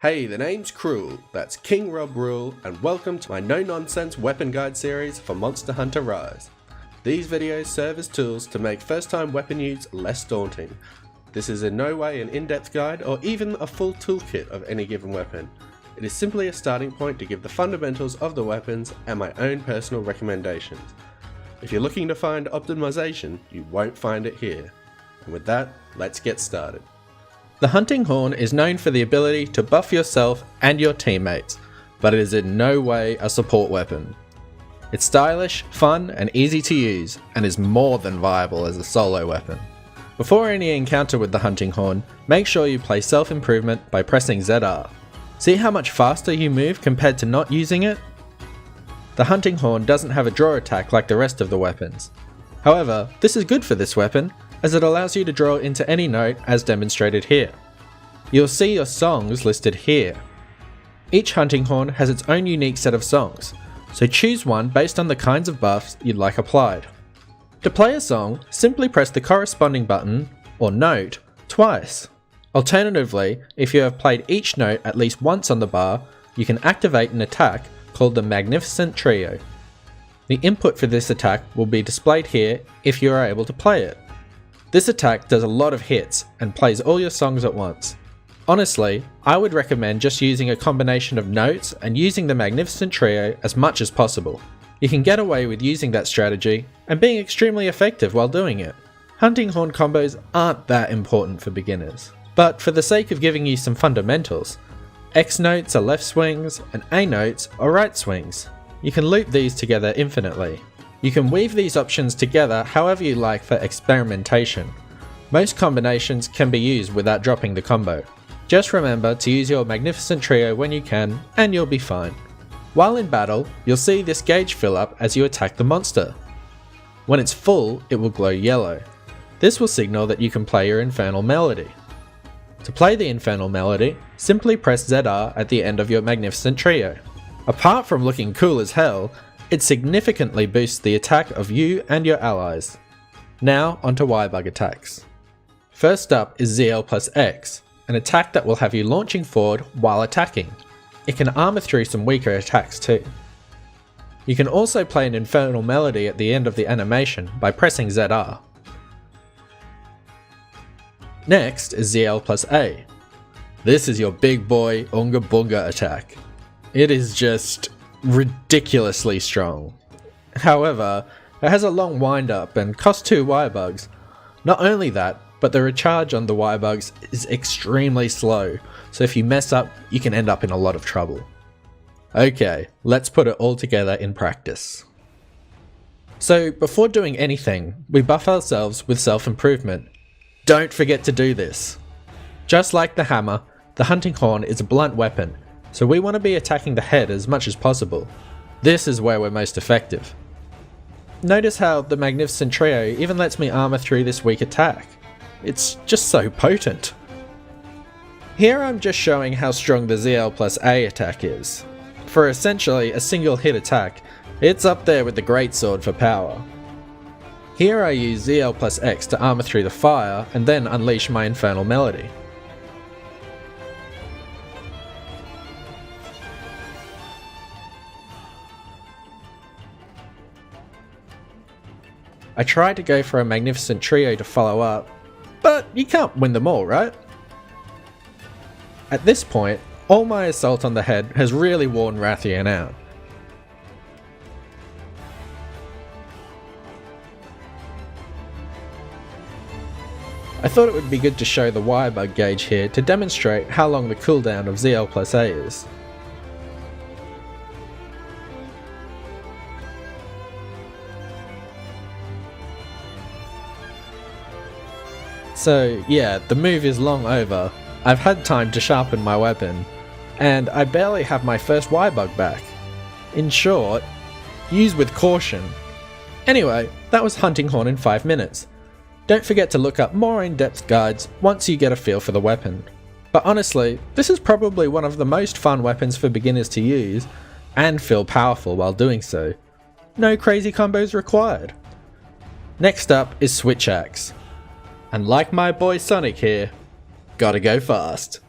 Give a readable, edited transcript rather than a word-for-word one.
Hey, the name's Cruel, that's King Rob Rule, and welcome to my no-nonsense weapon guide series for Monster Hunter Rise. These videos serve as tools to make first-time weapon use less daunting. This is in no way an in-depth guide or even a full toolkit of any given weapon. It is simply a starting point to give the fundamentals of the weapons and my own personal recommendations. If you're looking to find optimization, you won't find it here. And with that, let's get started. The hunting horn is known for the ability to buff yourself and your teammates, but it is in no way a support weapon. It's stylish, fun, and easy to use, and is more than viable as a solo weapon. Before any encounter with the hunting horn, make sure you play self-improvement by pressing ZR. See how much faster you move compared to not using it? The hunting horn doesn't have a draw attack like the rest of the weapons. However, this is good for this weapon, as it allows you to draw into any note as demonstrated here. You'll see your songs listed here. Each hunting horn has its own unique set of songs, so choose one based on the kinds of buffs you'd like applied. To play a song, simply press the corresponding button, or note, twice. Alternatively, if you have played each note at least once on the bar, you can activate an attack called the Magnificent Trio. The input for this attack will be displayed here if you are able to play it. This attack does a lot of hits and plays all your songs at once. Honestly, I would recommend just using a combination of notes and using the Magnificent Trio as much as possible. You can get away with using that strategy and being extremely effective while doing it. Hunting horn combos aren't that important for beginners, but for the sake of giving you some fundamentals, X notes are left swings and A notes are right swings. You can loop these together infinitely. You can weave these options together however you like for experimentation. Most combinations can be used without dropping the combo. Just remember to use your Magnificent Trio when you can, and you'll be fine. While in battle, you'll see this gauge fill up as you attack the monster. When it's full, it will glow yellow. This will signal that you can play your Infernal Melody. To play the Infernal Melody, simply press ZR at the end of your Magnificent Trio. Apart from looking cool as hell, it significantly boosts the attack of you and your allies. Now onto Wirebug attacks. First up is ZL plus X, an attack that will have you launching forward while attacking. It can armor through some weaker attacks too. You can also play an Infernal Melody at the end of the animation by pressing ZR. Next is ZL plus A. This is your big boy Unga Bunga attack. It is just ridiculously strong. However, it has a long wind up and costs 2 Wirebugs. Not only that, but the recharge on the Wirebugs is extremely slow, so if you mess up, you can end up in a lot of trouble. Okay, let's put it all together in practice. So before doing anything, we buff ourselves with self-improvement. Don't forget to do this. Just like the hammer, the hunting horn is a blunt weapon, so we want to be attacking the head as much as possible. This is where we're most effective. Notice how the Magnificent Trio even lets me armor through this weak attack. It's just so potent. Here I'm just showing how strong the ZL plus A attack is. For essentially a single hit attack, it's up there with the Greatsword for power. Here I use ZL plus X to armor through the fire and then unleash my Infernal Melody. I tried to go for a Magnificent Trio to follow up, but you can't win them all, right? At this point, all my assault on the head has really worn Rathian out. I thought it would be good to show the Wirebug gauge here to demonstrate how long the cooldown of ZL plus A is. So yeah, the move is long over. I've had time to sharpen my weapon, and I barely have my first Wirebug back. In short, use with caution. Anyway, that was Hunting Horn in 5 minutes. Don't forget to look up more in-depth guides once you get a feel for the weapon. But honestly, this is probably one of the most fun weapons for beginners to use, and feel powerful while doing so. No crazy combos required. Next up is Switch Axe. And like my boy Sonic here, gotta go fast.